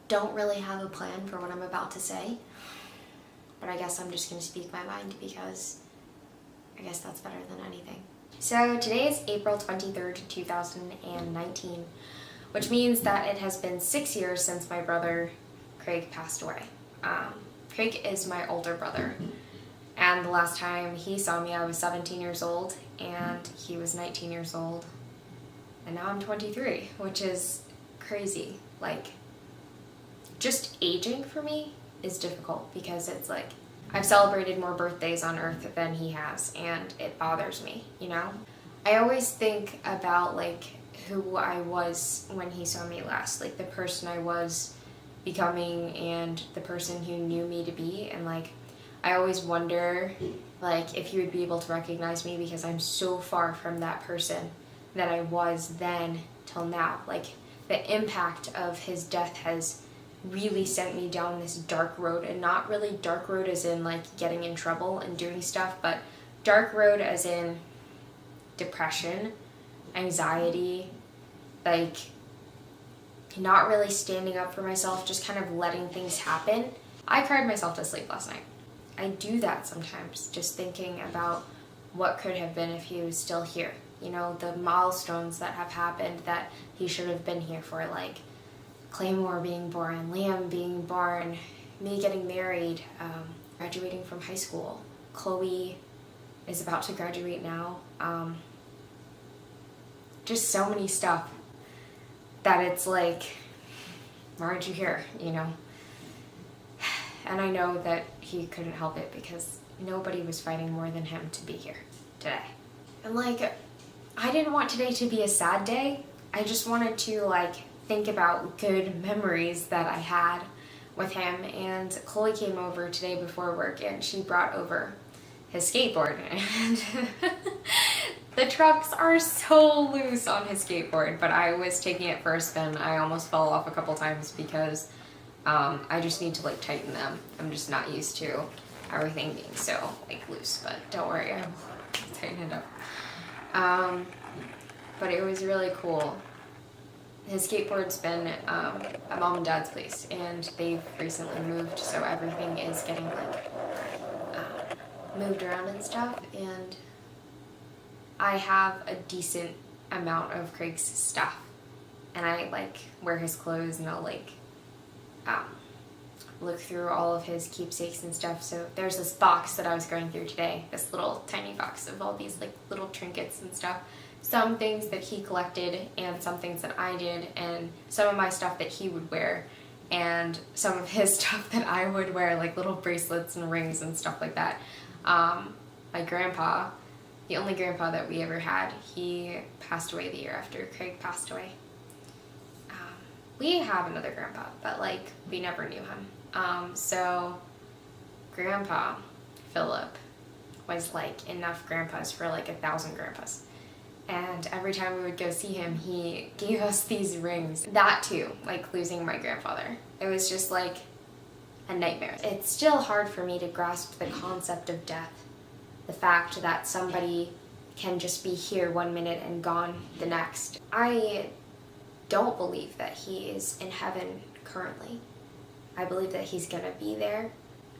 don't really have a plan for what I'm about to say, but I guess I'm just going to speak my mind because I guess that's better than anything. So today is April 23rd, 2019, which means that it has been 6 years since my brother Craig passed away. Craig is my older brother, and the last time he saw me I was 17 years old and he was 19 years old, and now I'm 23, which is crazy. Like, just aging for me is difficult because it's like I've celebrated more birthdays on Earth than he has, and it bothers me, you know? I always think about like who I was when he saw me last, like the person I was becoming and the person who knew me to be, and like I always wonder like if he would be able to recognize me because I'm so far from that person that I was then till now. Like, the impact of his death has really sent me down this dark road, and not really dark road as in like getting in trouble and doing stuff, but dark road as in depression, anxiety, like not really standing up for myself, just kind of letting things happen. I cried myself to sleep last night. I do that sometimes, just thinking about what could have been if he was still here. You know, the milestones that have happened that he should have been here for, like Claymore being born, Liam being born, me getting married, graduating from high school. Chloe is about to graduate now. Just so many stuff that it's like, why aren't you here, you know? And I know that he couldn't help it because nobody was fighting more than him to be here today. And like, I didn't want today to be a sad day. I just wanted to like think about good memories that I had with him. And Chloe came over today before work and she brought over his skateboard, and the trucks are so loose on his skateboard, but I was taking it for a spin. I almost fell off a couple times because I just need to like tighten them. I'm just not used to everything being so like loose, but don't worry, I'll tighten it up. But it was really cool. His skateboard's been at mom and dad's place, and they've recently moved, so everything is getting like moved around and stuff, and I have a decent amount of Craig's stuff, and I like wear his clothes, and I'll like look through all of his keepsakes and stuff. So there's this box that I was going through today, this little tiny box of all these like little trinkets and stuff. Some things that he collected and some things that I did, and some of my stuff that he would wear and some of his stuff that I would wear, like little bracelets and rings and stuff like that. My grandpa, the only grandpa that we ever had, he passed away the year after Craig passed away. We have another grandpa, but like we never knew him. So Grandpa Philip was like enough grandpas for like 1,000 grandpas. And every time we would go see him, he gave us these rings. That too, like losing my grandfather. It was just like a nightmare. It's still hard for me to grasp the concept of death. The fact that somebody can just be here one minute and gone the next. I don't believe that he is in heaven currently. I believe that he's gonna be there.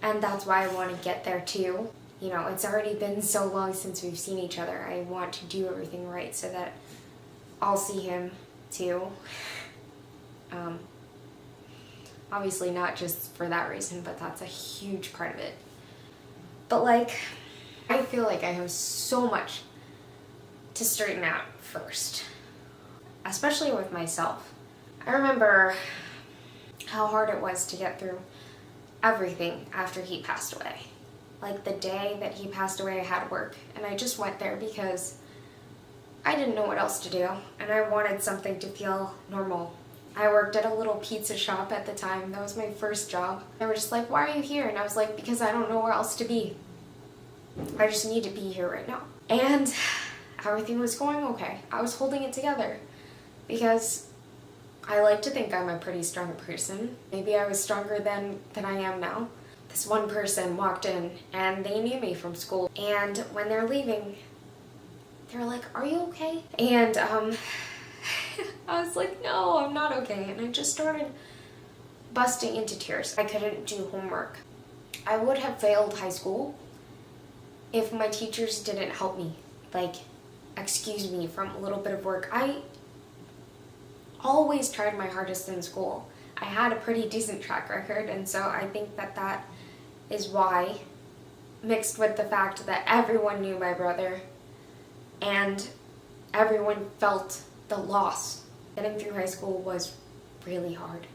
And that's why I want to get there too. You know, it's already been so long since we've seen each other. I want to do everything right so that I'll see him too. Obviously not just for that reason, but that's a huge part of it. But like, I feel like I have so much to straighten out first, especially with myself. I remember how hard it was to get through everything after he passed away. Like the day that he passed away, I had work, and I just went there because I didn't know what else to do, and I wanted something to feel normal. I worked at a little pizza shop at the time. That was my first job. They were just like, "Why are you here?" And I was like, "Because I don't know where else to be. I just need to be here right now." And everything was going okay. I was holding it together because I like to think I'm a pretty strong person. Maybe I was stronger than I am now. This one person walked in and they knew me from school, and when they're leaving, they were like, "Are you okay?" And I was like, "No, I'm not okay." And I just started busting into tears. I couldn't do homework. I would have failed high school if my teachers didn't help me, like, excuse me from a little bit of work. I always tried my hardest in school. I had a pretty decent track record, and so I think that that is why, mixed with the fact that everyone knew my brother and everyone felt the loss. Getting through high school was really hard.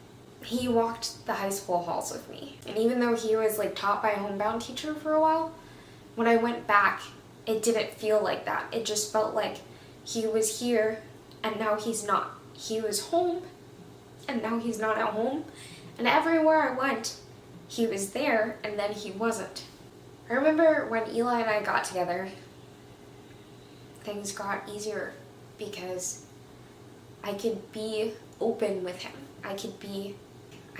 He walked the high school halls with me, and even though he was like taught by a homebound teacher for a while, when I went back, it didn't feel like that. It just felt like he was here and now he's not. He was home and now he's not at home. And everywhere I went, he was there and then he wasn't. I remember when Eli and I got together, things got easier because I could be open with him. I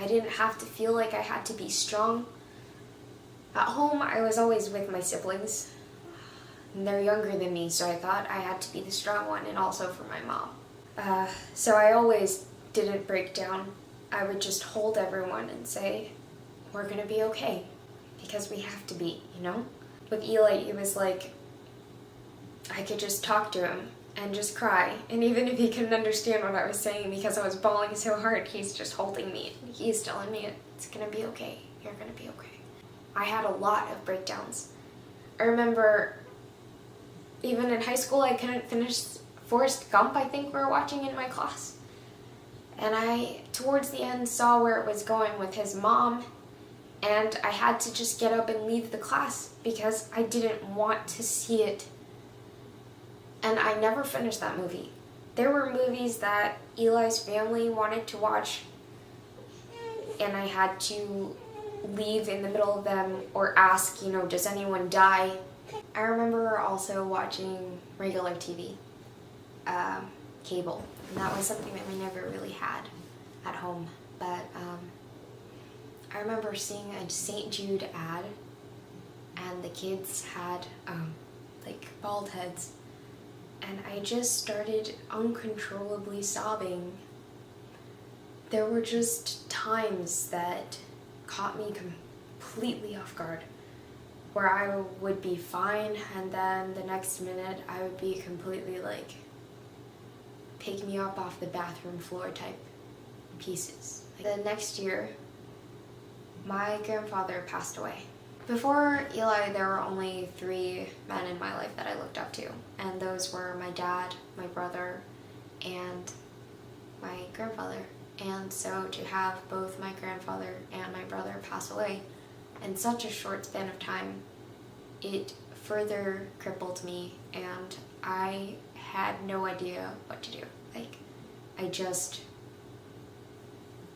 didn't have to feel like I had to be strong. At home, I was always with my siblings. And they're younger than me, so I thought I had to be the strong one, and also for my mom. So I always didn't break down. I would just hold everyone and say, we're gonna be okay, because we have to be, you know? With Eli, it was like, I could just talk to him and just cry. And even if he couldn't understand what I was saying because I was bawling so hard, he's just holding me. He's telling me it's gonna be okay. You're gonna be okay. I had a lot of breakdowns. I remember even in high school, I couldn't finish Forrest Gump, I think we were watching in my class. And I, towards the end, saw where it was going with his mom, and I had to just get up and leave the class because I didn't want to see it. And I never finished that movie. There were movies that Eli's family wanted to watch, and I had to leave in the middle of them or ask, you know, does anyone die? I remember also watching regular TV, cable, and that was something that we never really had at home. But I remember seeing a St. Jude ad, and the kids had like bald heads, and I just started uncontrollably sobbing. There were just times that caught me completely off guard, where I would be fine and then the next minute I would be completely like pick me up off the bathroom floor type pieces. The next year, my grandfather passed away. Before Eli, there were only 3 men in my life that I looked up to, and those were my dad, my brother, and my grandfather. And so to have both my grandfather and my brother pass away in such a short span of time, it further crippled me, and I had no idea what to do. Like,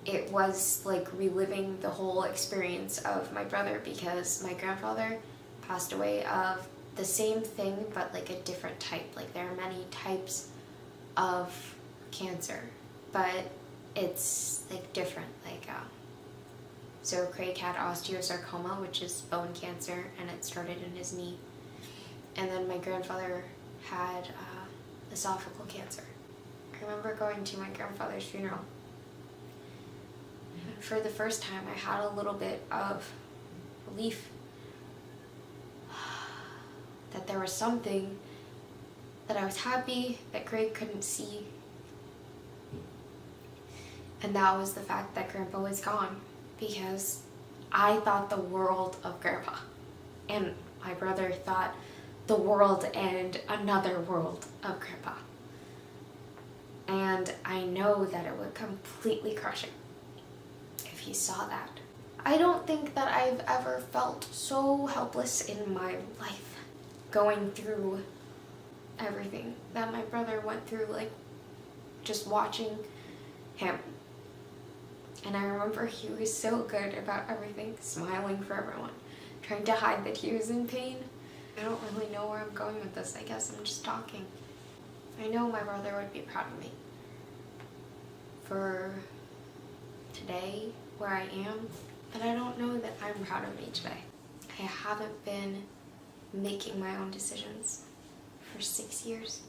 it was like reliving the whole experience of my brother, because my grandfather passed away of the same thing but like a different type. Like, there are many types of cancer, but it's like different. Like, so Craig had osteosarcoma, which is bone cancer, and it started in his knee. And then my grandfather had esophageal cancer. I remember going to my grandfather's funeral. For the first time, I had a little bit of relief that there was something that I was happy that Craig couldn't see. And that was the fact that Grandpa was gone, because I thought the world of Grandpa, and my brother thought the world and another world of Grandpa. And I know that it would completely crush him if he saw that. I don't think that I've ever felt so helpless in my life, going through everything that my brother went through, like just watching him. And I remember he was so good about everything, smiling for everyone, trying to hide that he was in pain. I don't really know where I'm going with this. I guess I'm just talking. I know my brother would be proud of me for today, where I am, but I don't know that I'm proud of me today. I haven't been making my own decisions for 6 years.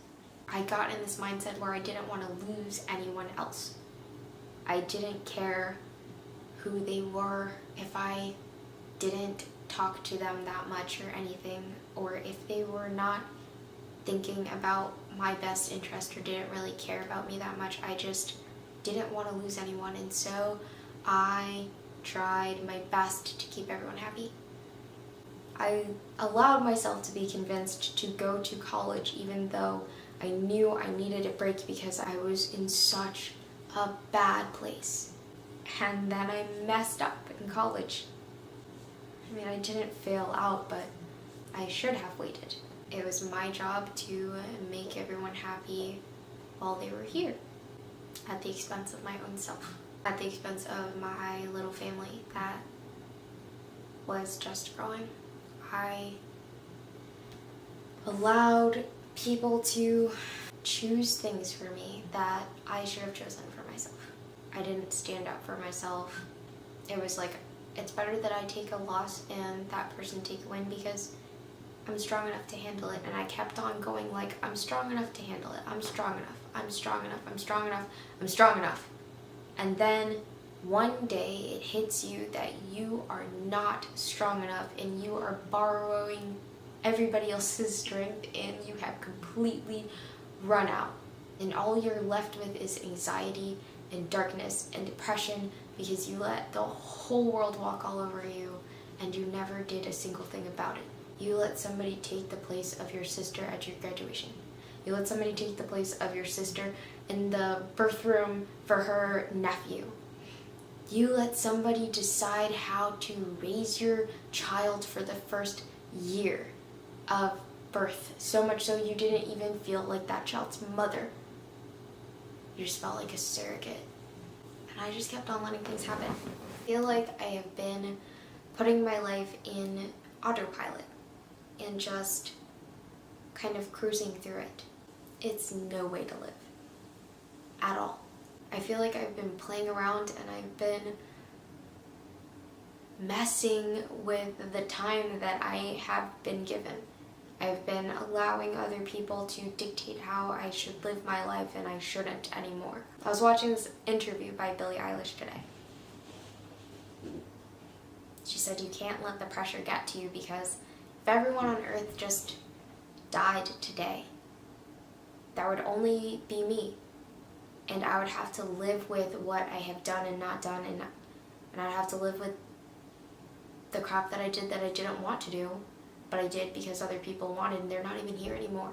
I got in this mindset where I didn't want to lose anyone else. I didn't care who they were if I didn't talk to them that much or anything, or if they were not thinking about my best interest or didn't really care about me that much. I just didn't want to lose anyone, and so I tried my best to keep everyone happy. I allowed myself to be convinced to go to college even though I knew I needed a break because I was in such a bad place. And then I messed up in college. I mean, I didn't fail out, but I should have waited. It was my job to make everyone happy while they were here, at the expense of my own self, at the expense of my little family that was just growing. I allowed people to choose things for me that I should have chosen for myself. I didn't stand up for myself. It was like, it's better that I take a loss and that person take a win because I'm strong enough to handle it. And I kept on going like, I'm strong enough to handle it. I'm strong enough. I'm strong enough. I'm strong enough. I'm strong enough. And then one day it hits you that you are not strong enough and you are borrowing everybody else's strength and you have completely run out. And all you're left with is anxiety and darkness and depression because you let the whole world walk all over you and you never did a single thing about it. You let somebody take the place of your sister at your graduation. You let somebody take the place of your sister in the birth room for her nephew. You let somebody decide how to raise your child for the first year of birth, so much so you didn't even feel like that child's mother. You just felt like a surrogate. And I just kept on letting things happen. I feel like I have been putting my life in autopilot and just kind of cruising through it. It's no way to live at all. I feel like I've been playing around and I've been messing with the time that I have been given. I've been allowing other people to dictate how I should live my life and I shouldn't anymore. I was watching this interview by Billie Eilish today. She said you can't let the pressure get to you because if everyone on earth just died today, that would only be me. And I would have to live with what I have done and not done, and I'd have to live with the crap that I did that I didn't want to do, but I did because other people wanted, and they're not even here anymore.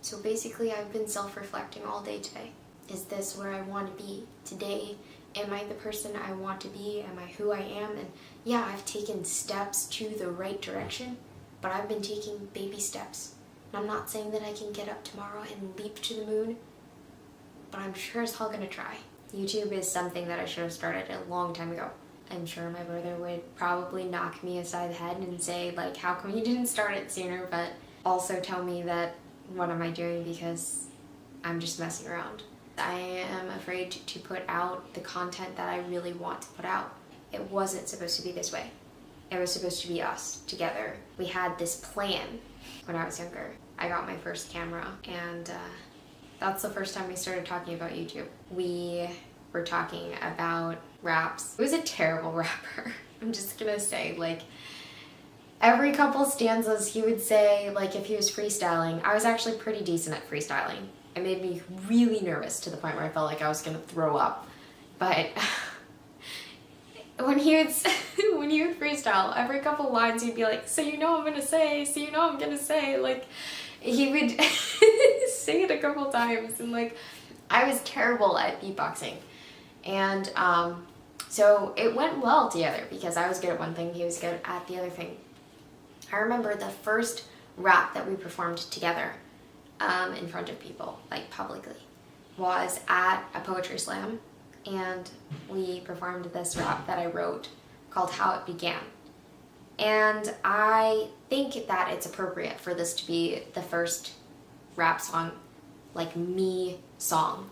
So basically, I've been self-reflecting all day today. Is this where I want to be today? Am I the person I want to be? Am I who I am? And yeah, I've taken steps to the right direction, but I've been taking baby steps. And I'm not saying that I can get up tomorrow and leap to the moon, but I'm sure as hell gonna try. YouTube is something that I should have started a long time ago. I'm sure my brother would probably knock me aside the head and say, like, how come you didn't start it sooner? But also tell me that, what am I doing because I'm just messing around. I am afraid to put out the content that I really want to put out. It wasn't supposed to be this way. It was supposed to be us together. We had this plan when I was younger. I got my first camera and that's the first time we started talking about YouTube. We were talking about raps. It was a terrible rapper. I'm just gonna say, like, every couple stanzas he would say, like, if he was freestyling. I was actually pretty decent at freestyling. It made me really nervous to the point where I felt like I was gonna throw up. But when he would freestyle, every couple lines he'd be like, so you know I'm gonna say, so you know I'm gonna say, like, he would sing it a couple times, and like, I was terrible at beatboxing. And so it went well together because I was good at one thing, he was good at the other thing. I remember the first rap that we performed together in front of people, like publicly, was at a poetry slam, and we performed this rap that I wrote called How It Began. And I think that it's appropriate for this to be the first rap song, like me song,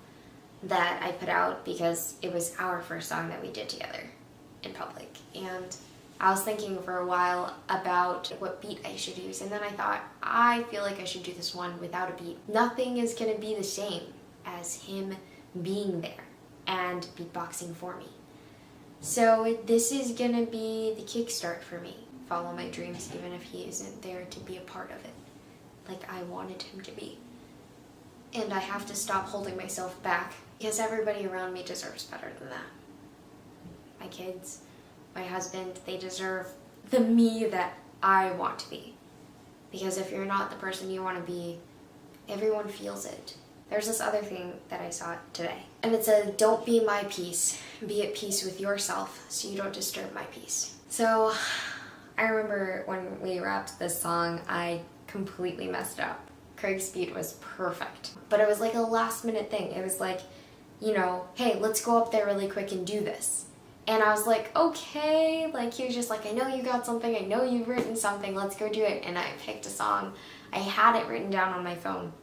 that I put out because it was our first song that we did together in public. And I was thinking for a while about what beat I should use, and then I thought, I feel like I should do this one without a beat. Nothing is gonna be the same as him being there and beatboxing for me. So this is gonna be the kickstart for me. Follow my dreams even if he isn't there to be a part of it, like I wanted him to be. And I have to stop holding myself back because everybody around me deserves better than that. My kids, my husband, they deserve the me that I want to be. Because if you're not the person you want to be, everyone feels it. There's this other thing that I saw today. And it said, don't be my peace. Be at peace with yourself so you don't disturb my peace. So I remember when we rapped this song, I completely messed up. Craig's beat was perfect. But it was like a last minute thing. It was like, you know, hey, let's go up there really quick and do this. And I was like, okay. Like, he was just like, I know you got something. I know you've written something. Let's go do it. And I picked a song. I had it written down on my phone.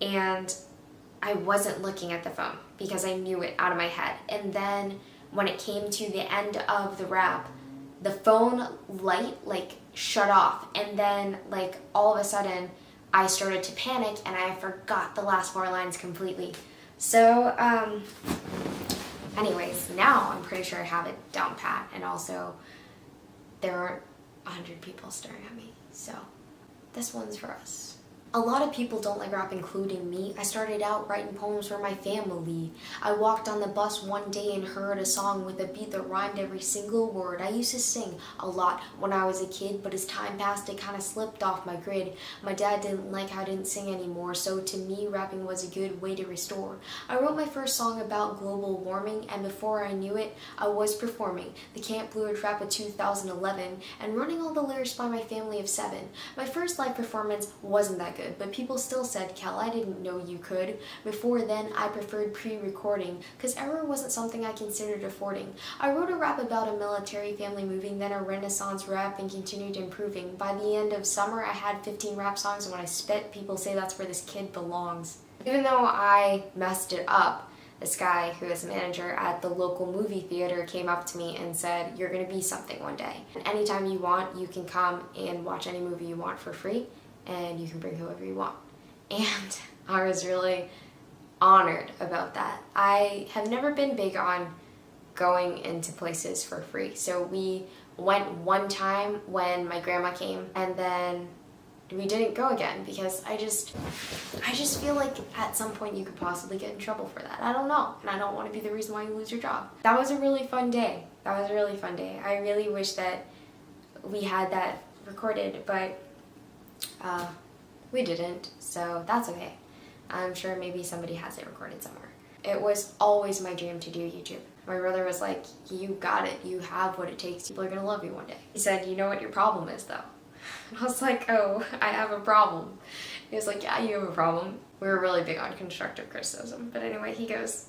And I wasn't looking at the phone because I knew it out of my head. And then when it came to the end of the rap, the phone light like shut off. And then like all of a sudden I started to panic and I forgot the last 4 lines completely. So, anyways, now I'm pretty sure I have it down pat, and also there aren't 100 people staring at me, so this one's for us. A lot of people don't like rap, including me. I started out writing poems for my family. I walked on the bus one day and heard a song with a beat that rhymed every single word. I used to sing a lot when I was a kid, but as time passed, it kind of slipped off my grid. My dad didn't like how I didn't sing anymore, so to me, rapping was a good way to restore. I wrote my first song about global warming, and before I knew it, I was performing the Camp Blue Ridge Rap of 2011 and running all the lyrics by my family of 7. My first live performance wasn't that good, but people still said, Cal, I didn't know you could. Before then, I preferred pre-recording, because error wasn't something I considered affording. I wrote a rap about a military family moving, then a Renaissance rap, and continued improving. By the end of summer, I had 15 rap songs, and when I spit, people say that's where this kid belongs. Even though I messed it up, this guy who is a manager at the local movie theater came up to me and said, you're gonna be something one day. And anytime you want, you can come and watch any movie you want for free, and you can bring whoever you want. And I was really honored about that. I have never been big on going into places for free. So we went one time when my grandma came, and then we didn't go again because I just feel like at some point you could possibly get in trouble for that. I don't know, and I don't want to be the reason why you lose your job. That was a really fun day. That was a really fun day. I really wish that we had that recorded, but we didn't, so that's okay. I'm sure maybe somebody has it recorded somewhere. It was always my dream to do YouTube. My brother was like, you got it, you have what it takes, people are gonna love you one day. He said, you know what your problem is though? And I was like, oh, I have a problem. He was like, yeah, you have a problem. We were really big on constructive criticism, but anyway, he goes,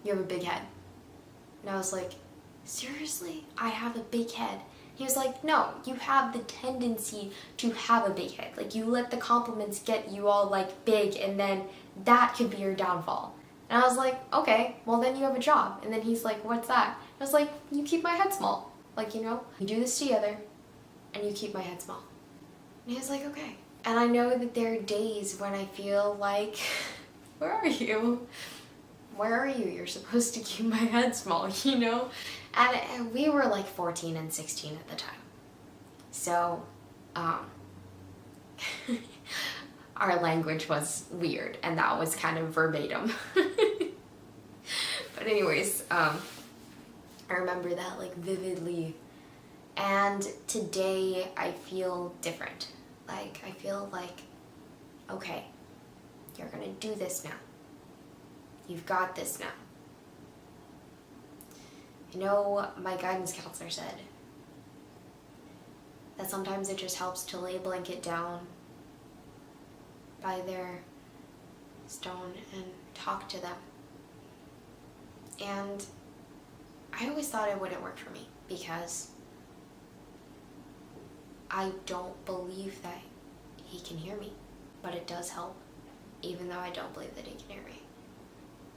you have a big head. And I was like, seriously? I have a big head? He was like, no, you have the tendency to have a big head. Like, you let the compliments get you all, like, big, and then that could be your downfall. And I was like, okay, well, then you have a job. And then he's like, what's that? I was like, you keep my head small. Like, you know, we do this together, and you keep my head small. And he was like, okay. And I know that there are days when I feel like, where are you? Where are you? You're supposed to keep my head small, you know? And we were like 14 and 16 at the time. So, our language was weird, and that was kind of verbatim. But anyways, I remember that like vividly. And today I feel different. Like, I feel like, okay, you're gonna do this now. You've got this now. You know, my guidance counselor said that sometimes it just helps to lay a blanket down by their stone and talk to them. And I always thought it wouldn't work for me because I don't believe that he can hear me, but it does help, even though I don't believe that he can hear me.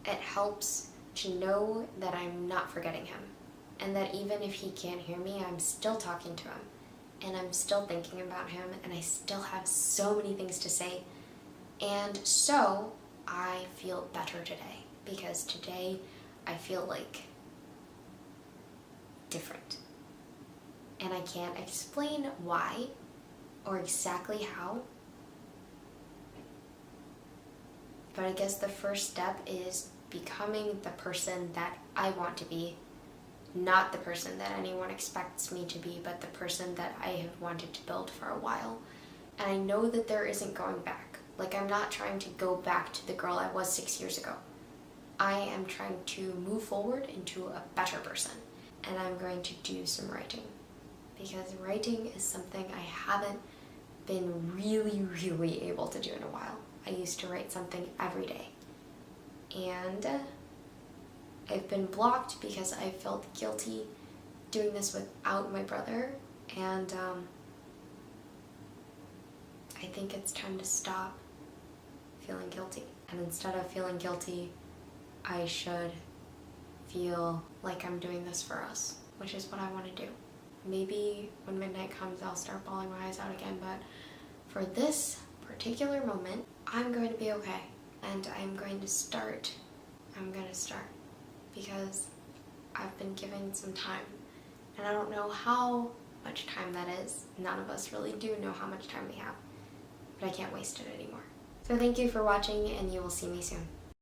It helps to know that I'm not forgetting him, and that even if he can't hear me, I'm still talking to him, and I'm still thinking about him, and I still have so many things to say. And so I feel better today, because today I feel like different. And I can't explain why or exactly how. But I guess the first step is becoming the person that I want to be, not the person that anyone expects me to be, but the person that I have wanted to build for a while. And I know that there isn't going back. Like, I'm not trying to go back to the girl I was 6 years ago. I am trying to move forward into a better person. And I'm going to do some writing. Because writing is something I haven't been really able to do in a while. I used to write something every day. And I've been blocked because I felt guilty doing this without my brother. And I think it's time to stop feeling guilty. And instead of feeling guilty, I should feel like I'm doing this for us, which is what I want to do. Maybe when midnight comes, I'll start bawling my eyes out again, but for this particular moment, I'm going to be okay. And I'm going to start. Because I've been given some time. And I don't know how much time that is. None of us really do know how much time we have. But I can't waste it anymore. So thank you for watching, and you will see me soon.